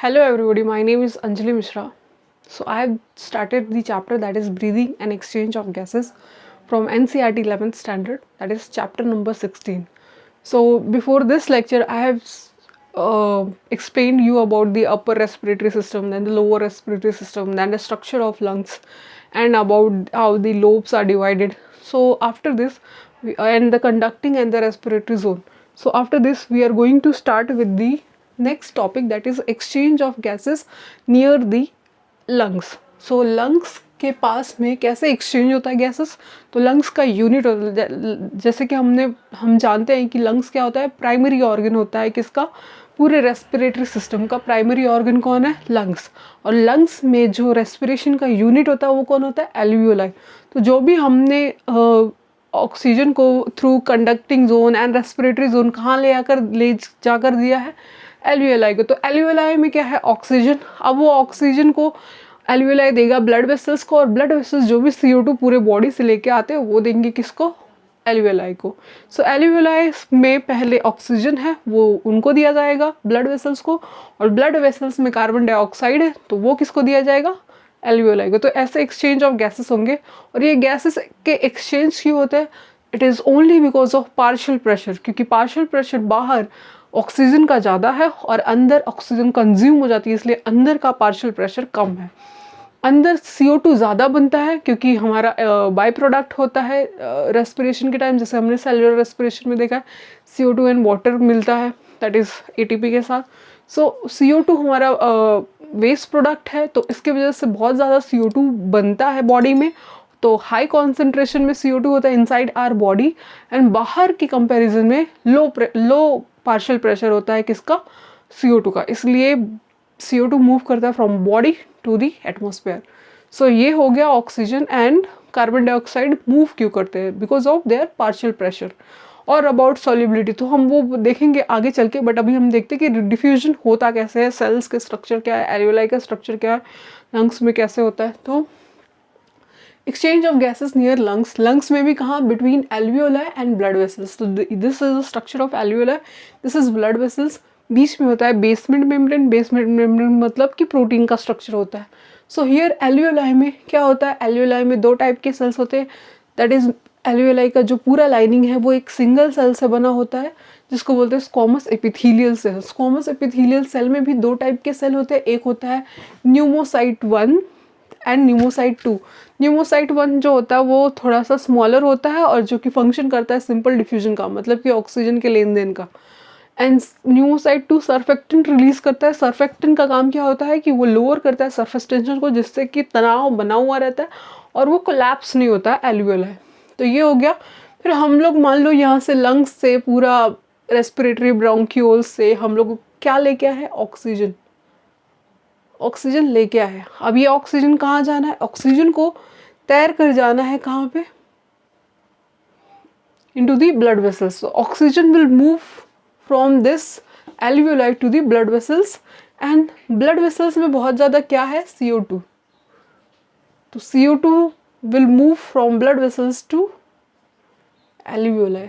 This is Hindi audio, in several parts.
Hello everybody, my name is Anjali Mishra. So I have started the chapter that is breathing and exchange of gases from NCERT 11th standard, that is chapter number 16. So before this lecture I have explained you about the upper respiratory system, then the lower respiratory system, then the structure of lungs, and about how the lobes are divided. So after this and the conducting and the respiratory zone. So after this we are going to start with the next topic, that is exchange of gases near the lungs. So lungs के पास में कैसे एक्सचेंज होता है गैसेस, तो लंग्स का यूनिट होता है, जैसे कि हम जानते हैं कि लंग्स क्या होता है, प्राइमरी ऑर्गन होता है किसका, पूरे रेस्पिरेटरी सिस्टम का प्राइमरी ऑर्गन कौन है, लंग्स। और लंग्स में जो रेस्पिरेशन का यूनिट होता है वो कौन होता है, एल्वियोलाई। तो जो भी हमने ऑक्सीजन को through conducting zone and respiratory zone कहाँ ले जाकर दिया है, एल्वियोलाई को। तो एल्वियोलाई में क्या है, ऑक्सीजन। अब वो ऑक्सीजन को एल्वियोलाई देगा ब्लड वेसल्स को, और ब्लड वेसल्स जो भी CO2 पूरे बॉडी से लेके आते हैं वो देंगे किसको, एल्वियोलाई को। सो एल्वियोलाई में पहले ऑक्सीजन है वो उनको दिया जाएगा ब्लड वेसल्स को, और ब्लड वेसल्स में कार्बन डाइऑक्साइड है तो वो किसको दिया जाएगा, एल्वियोलाई को। तो ऐसे एक्सचेंज ऑफ गैसेस होंगे। और ये गैसेस के एक्सचेंज क्यों होते हैं, it is only because of partial pressure, क्योंकि पार्शियल प्रेशर बाहर ऑक्सीजन का ज़्यादा है और अंदर ऑक्सीजन कंज्यूम हो जाती है, इसलिए अंदर का पार्शियल प्रेशर कम है। अंदर CO2 ज़्यादा बनता है क्योंकि हमारा बाई प्रोडक्ट होता है रेस्पिरेशन के टाइम, जैसे हमने सेलुलर रेस्पिरेशन में देखा है CO2 एंड वाटर मिलता है, दैट इज़ ATP के साथ। सो CO2 हमारा वेस्ट प्रोडक्ट है, तो इसके वजह से बहुत ज़्यादा CO2 बनता है बॉडी में। तो हाई कॉन्सेंट्रेशन में CO2 होता है इनसाइड आवर बॉडी, एंड बाहर की कंपैरिजन में लो पार्शियल प्रेशर होता है किसका, CO2 का। इसलिए CO2 मूव करता है from body to the atmosphere. So ये हो गया oxygen and carbon dioxide move क्यों करते हैं, because of their partial pressure. और अबाउट सॉल्युबिलिटी तो हम वो देखेंगे आगे चल के, बट अभी हम देखते हैं कि डिफ्यूजन होता कैसे है, सेल्स के स्ट्रक्चर क्या है, एल्वियोलाई का स्ट्रक्चर क्या है, लंग्स में कैसे होता है। तो exchange of gases near lungs, lungs में भी कहाँ, between alveoli and blood vessels. तो this is the structure of alveoli, this is blood vessels. बीच में होता है बेसमेंट मेम्ब्रेन, बेसमेंट मेम्ब्रेन मतलब कि प्रोटीन का स्ट्रक्चर होता है। सो हियर एल्वियोलाई में क्या होता है, एल्वियोलाई में दो टाइप के सेल्स होते हैं, दैट इज एल्वियोलाई का जो पूरा लाइनिंग है वो एक सिंगल सेल से बना होता है जिसको बोलते हैं squamous epithelial cell. Squamous epithelial cell में भी दो टाइप के सेल होते हैं, एक होता है न्यूमोसाइट 1 एंड न्यूमोसाइट 2। न्यूमोसाइट 1 जो होता है वो थोड़ा सा स्मॉलर होता है और जो कि फंक्शन करता है सिंपल डिफ्यूजन का, मतलब कि ऑक्सीजन के लेन देन का। एंड न्यूमोसाइट 2 सर्फेक्टेंट रिलीज करता है। सर्फेक्टेंट का काम क्या होता है कि वो लोअर करता है सरफेस टेंशन को, जिससे कि तनाव बना हुआ रहता है और वो कोलैप्स नहीं होता है एल्वियोलाई। तो ये हो गया। फिर हम लोग मान लो यहाँ से लंग्स से पूरा रेस्पिरेटरी ब्रोंक्यूल्स से हम लोग क्या लेके आए हैं, ऑक्सीजन। ऑक्सीजन लेके आए। अब ये ऑक्सीजन कहाँ जाना है, ऑक्सीजन को तैर कर जाना है कहाँ पे, into the blood vessels. Oxygen will move from this alveoli to the blood vessels, and blood vessels में बहुत ज़्यादा क्या है, CO2। तो CO2 will move from blood vessels to alveoli.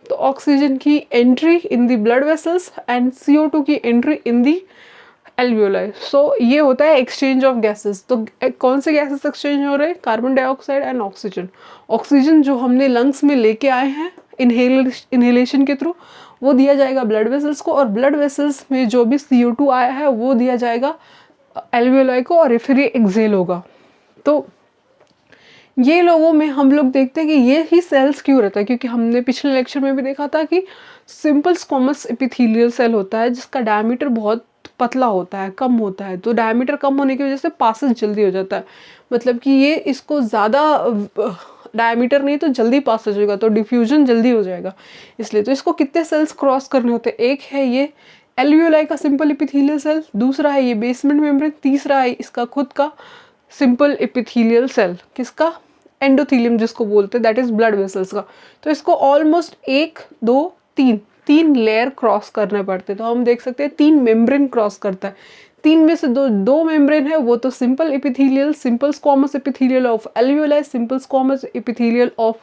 तो ऑक्सीजन की entry in the blood vessels and CO2 की entry in the alveoli. So ये होता है एक्सचेंज ऑफ गैसेस। तो कौन से गैसेस एक्सचेंज हो रहे हैं, carbon dioxide and oxygen. Oxygen जो हमने लंग्स में लेके आए हैं इनहेलेशन के थ्रू, वो दिया जाएगा ब्लड वेसल्स को, और ब्लड वेसल्स में जो भी CO2 आया है वो दिया जाएगा एल्वियोलाई को, और फिर ये एक्सेल होगा। तो ये लोगों में हम लोग देखते हैं कि ये ही सेल्स क्यों रहता है, क्योंकि हमने पिछले लेक्चर में भी देखा था कि सिंपल स्क्वैमस एपिथेलियल सेल होता है जिसका डायमीटर बहुत पतला होता है, कम होता है। तो डायमीटर कम होने की वजह से पासेज जल्दी हो जाता है, मतलब कि ये इसको ज़्यादा डायमीटर नहीं तो जल्दी पासेज होगा, तो डिफ्यूजन जल्दी हो जाएगा। इसलिए तो इसको कितने सेल्स क्रॉस करने होते हैं, एक है ये एल्वियोलाई का सिंपल एपिथेलियल सेल, दूसरा है ये बेसमेंट मेम्ब्रेन, तीसरा है इसका खुद का सिंपल एपिथेलियल सेल, किसका, एंडोथेलियम जिसको बोलते हैं, दैट इज ब्लड वेसल्स का। तो इसको ऑलमोस्ट 1 2 3 लेयर क्रॉस करने पड़ते हैं। तो हम देख सकते हैं 3 मेम्ब्रेन क्रॉस करता है। 3 में से दो मेम्ब्रेन है, वो तो simple epithelial, simple squamous epithelial of alveoli, simple squamous epithelial of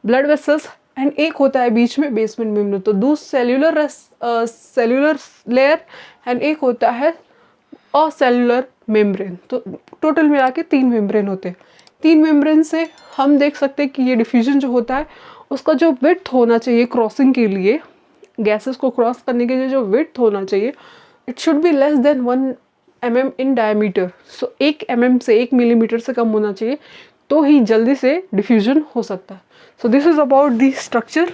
blood vessels, and एक होता है बीच में बेसमेंट मेम्ब्रेन। तो दो सेल्यूलर लेयर एंड एक होता है असेल्युलर मेम्ब्रेन। तो टोटल मिला के 3 मेम्ब्रेन होते हैं। 3 मेम्ब्रेन से हम देख सकते हैं कि ये डिफ्यूजन जो होता है उसका जो विड्थ होना चाहिए क्रॉसिंग के लिए, गैसेस को क्रॉस करने के लिए जो विड्थ होना चाहिए, it should be less than 1 mm in diameter. So 1 mm से 1 मिलीमीटर से कम होना चाहिए, तो ही जल्दी से डिफ्यूजन हो सकता है। So this is about the structure.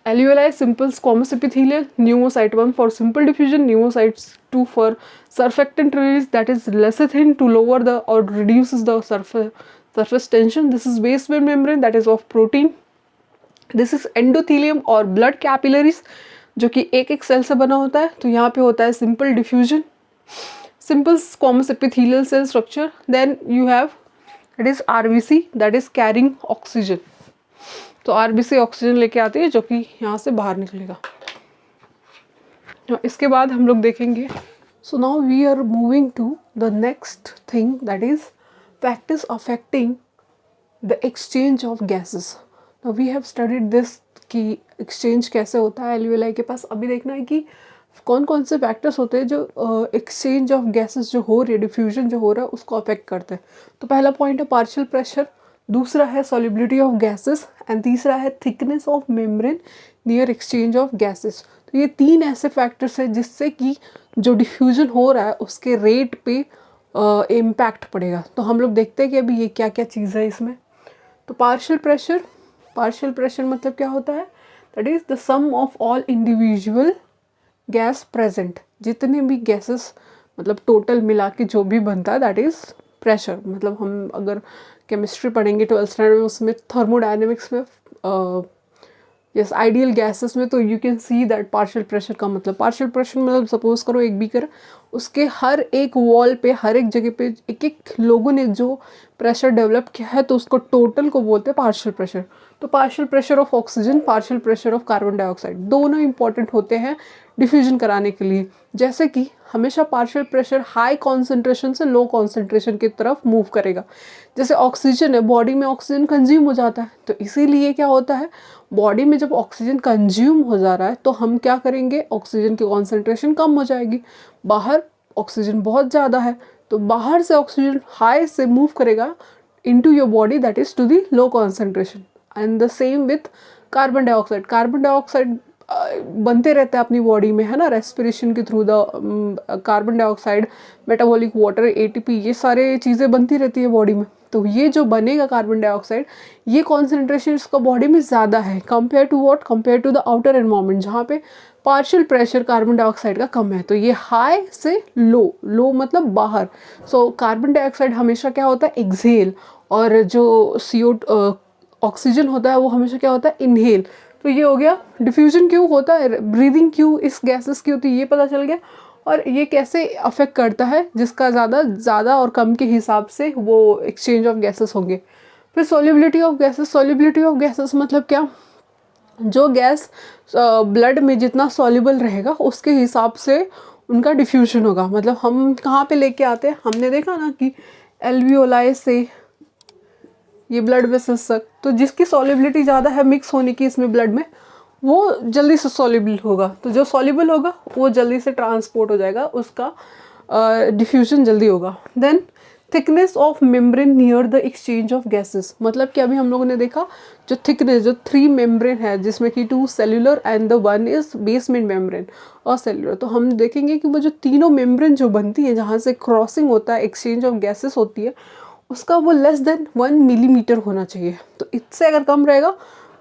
Alveoli, simple squamous epithelial, pneumocyte 1 for simple diffusion, pneumocytes 2 for surfactant release, that is lecithin to lower the or reduces the surface tension. This is basement membrane, that is of protein. This is endothelium और blood capillaries जो कि एक एक सेल से बना होता है। तो यहाँ पे होता है simple diffusion, simple squamous epithelial cell structure. Then you have it is RBC, that is carrying oxygen. तो आरबीसी ऑक्सीजन लेके आती है जो कि यहाँ से बाहर निकलेगा। इसके बाद हम लोग देखेंगे, so now we are moving to the next thing, that is factors affecting the exchange of gases. Now we have studied this कि एक्सचेंज कैसे होता है एल्वियोलाई के पास। अभी देखना है कि कौन कौन से फैक्टर्स होते हैं जो एक्सचेंज ऑफ गैसेस जो हो रही है, डिफ्यूजन जो हो रहा है उसको अफेक्ट करते हैं। तो पहला पॉइंट है पार्शियल प्रेशर, दूसरा है सॉलिबिलिटी ऑफ गैसेस एंड तीसरा है thickness of membrane near exchange of gases. तो ये 3 ऐसे फैक्टर्स हैं जिससे कि जो डिफ्यूजन हो रहा है उसके रेट पे इम्पैक्ट पड़ेगा। तो हम लोग देखते हैं कि अभी ये क्या क्या चीज़ है इसमें। तो पार्शियल प्रेशर मतलब क्या होता है, that is the sum of all individual gas present. जितने भी गैसेस मतलब टोटल मिला के जो भी बनता है दैट इज़ प्रेशर। मतलब हम अगर केमिस्ट्री पढ़ेंगे 12th स्टैंडर्ड में, उसमें थर्मोडायनेमिक्स में यस आइडियल गैसेस में, तो you can see that partial pressure का मतलब, पार्शियल प्रेशर मतलब सपोज करो एक बीकर, उसके हर एक वॉल पे हर एक जगह पे एक एक लोगों ने जो प्रेशर डेवलप किया है तो उसको टोटल को बोलते हैं पार्शियल प्रेशर। तो partial pressure of oxygen, partial pressure of carbon dioxide, दोनों इंपॉर्टेंट होते हैं डिफ्यूजन कराने के लिए। जैसे कि हमेशा पार्शियल प्रेशर हाई कॉन्सेंट्रेशन से लो कॉन्सेंट्रेशन की तरफ मूव करेगा। जैसे ऑक्सीजन है, बॉडी में ऑक्सीजन कंज्यूम हो जाता है, तो इसीलिए क्या होता है, बॉडी में जब ऑक्सीजन कंज्यूम हो जा रहा है तो हम क्या करेंगे, ऑक्सीजन की कॉन्सेंट्रेशन कम हो जाएगी। बाहर ऑक्सीजन बहुत ज़्यादा है तो बाहर से ऑक्सीजन हाई से मूव करेगा into your body, that is to the low concentration. And the same with carbon dioxide. Carbon dioxide बनते रहते हैं अपनी बॉडी में, है ना, रेस्पिरेशन के through the carbon dioxide, metabolic water, ATP, ये सारे चीज़ें बनती रहती है बॉडी में। तो ये जो बनेगा कार्बन डाइऑक्साइड, ये कॉन्सेंट्रेशन इसका बॉडी में ज़्यादा है compare to what, compare to the outer environment जहाँ पे पार्शियल प्रेशर कार्बन डाइऑक्साइड का कम है। तो ये हाई से लो, लो मतलब बाहर। सो कार्बन डाइऑक्साइड हमेशा क्या होता है, एक्सहेल, और जो CO ऑक्सीजन होता है वो हमेशा क्या होता है, इनहेल। तो ये हो गया डिफ्यूजन क्यों होता है, ब्रीदिंग क्यों इस गैसेस की होती है, ये पता चल गया। और ये कैसे अफेक्ट करता है, जिसका ज़्यादा और कम के हिसाब से वो एक्सचेंज ऑफ गैसेस होंगे। फिर solubility of gases. Solubility of gases मतलब क्या, जो गैस ब्लड में जितना सॉल्युबल रहेगा उसके हिसाब से उनका डिफ्यूजन होगा। मतलब हम कहाँ पे लेके आते हैं, हमने देखा ना कि एल्वियोलाई से ये ब्लड वेसल्स तक, तो जिसकी सॉल्युबिलिटी ज़्यादा है मिक्स होने की इसमें ब्लड में, वो जल्दी से सॉल्युबल होगा। तो जो सॉल्युबल होगा वो जल्दी से ट्रांसपोर्ट हो जाएगा, उसका डिफ्यूजन जल्दी होगा। Then thickness of membrane near the exchange of gases. मतलब कि अभी हम लोगों ने देखा जो थिकनेस, जो 3 मेम्ब्रेन है जिसमें कि 2 cellular and the 1 is basement membrane और सेल्युलर। तो हम देखेंगे कि वो जो तीनों मेम्ब्रेन जो बनती है जहाँ से क्रॉसिंग होता है, एक्सचेंज ऑफ गैसेस होती है, उसका वो लेस देन 1 मिलीमीटर होना चाहिए। तो इससे अगर कम रहेगा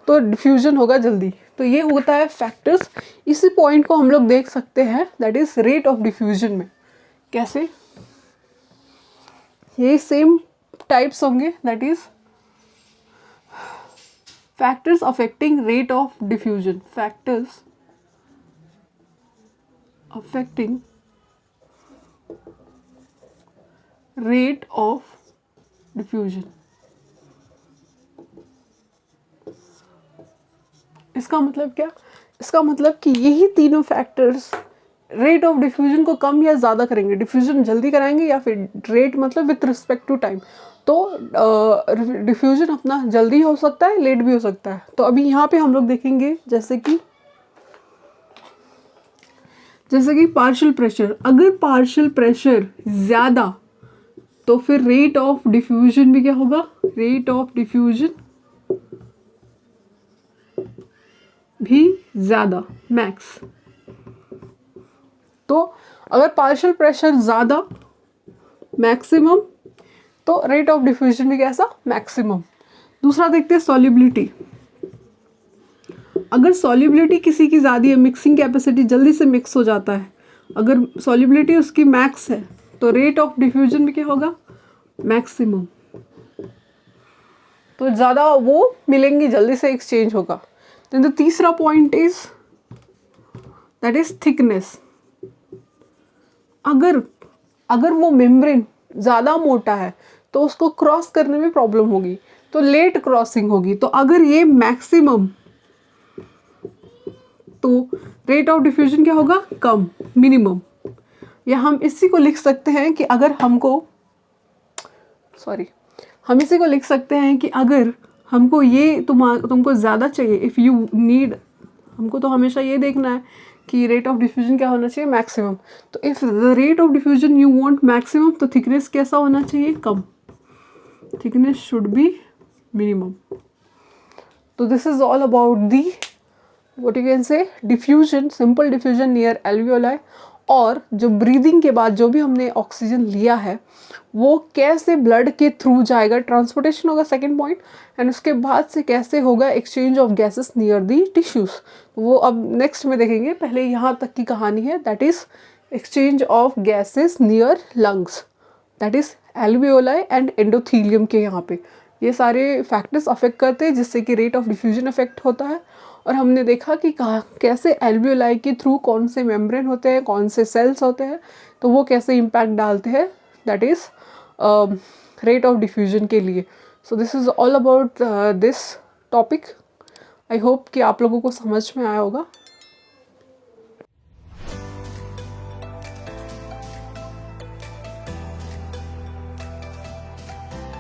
तो डिफ्यूजन होगा जल्दी। तो ये होता है फैक्टर्स। इसी पॉइंट को हम लोग देख सकते हैं, that is rate of diffusion में। कैसे, ये सेम टाइप्स होंगे, that is factors affecting rate of diffusion, factors affecting rate of diffusion. इसका मतलब क्या, इसका मतलब कि यही तीनों फैक्टर्स रेट ऑफ डिफ्यूजन को कम या ज़्यादा करेंगे, डिफ्यूजन जल्दी कराएंगे या फिर रेट मतलब विथ रिस्पेक्ट टू टाइम। तो डिफ्यूजन अपना जल्दी हो सकता है, लेट भी हो सकता है। तो अभी यहाँ पे हम लोग देखेंगे जैसे कि पार्शियल प्रेशर, अगर पार्शियल प्रेशर ज़्यादा तो फिर रेट ऑफ डिफ्यूजन भी क्या होगा, रेट ऑफ डिफ्यूजन भी ज़्यादा, मैक्स। तो अगर पार्शियल प्रेशर ज़्यादा मैक्सिमम, तो रेट ऑफ डिफ्यूजन भी कैसा, मैक्सिमम। दूसरा देखते हैं सॉल्युबिलिटी। अगर सॉल्युबिलिटी किसी की ज़्यादा है, मिक्सिंग कैपेसिटी जल्दी से मिक्स हो जाता है, अगर सॉल्युबिलिटी उसकी मैक्स है तो रेट ऑफ डिफ्यूजन भी क्या होगा, मैक्सिमम। तो ज़्यादा वो मिलेंगी, जल्दी से एक्सचेंज होगा। देन द तीसरा point is that is thickness. अगर वो मेम्ब्रेन ज़्यादा मोटा है तो उसको क्रॉस करने में प्रॉब्लम होगी, तो लेट क्रॉसिंग होगी। तो अगर ये मैक्सिमम, तो रेट ऑफ डिफ्यूजन क्या होगा, कम, मिनिमम। या हम इसी को लिख सकते हैं कि अगर हमको ये तुमको ज़्यादा चाहिए, इफ़ यू नीड, हमको तो हमेशा ये देखना है कि रेट ऑफ डिफ्यूजन क्या होना चाहिए, मैक्सिमम। तो if the rate of diffusion you want maximum, तो थिकनेस कैसा होना चाहिए, कम, थिकनेस शुड बी मिनिमम। तो this is all about the what you can say diffusion, simple diffusion near alveoli. और जो ब्रीदिंग के बाद जो भी हमने ऑक्सीजन लिया है वो कैसे ब्लड के थ्रू जाएगा, ट्रांसपोर्टेशन होगा सेकेंड पॉइंट, एंड उसके बाद से कैसे होगा exchange of gases near the tissues, वो अब नेक्स्ट में देखेंगे। पहले यहाँ तक की कहानी है, that is exchange of gases near lungs, that is alveoli and endothelium के यहाँ पे ये सारे फैक्टर्स अफेक्ट करते हैं जिससे कि रेट ऑफ डिफ्यूजन अफेक्ट होता है। और हमने देखा कि कैसे एल्वियोलाई के थ्रू कौन से मेम्ब्रेन होते हैं, कौन से सेल्स होते हैं, तो वो कैसे इम्पैक्ट डालते हैं, that is rate of diffusion के लिए। So this is all about this topic. I hope कि आप लोगों को समझ में आया होगा।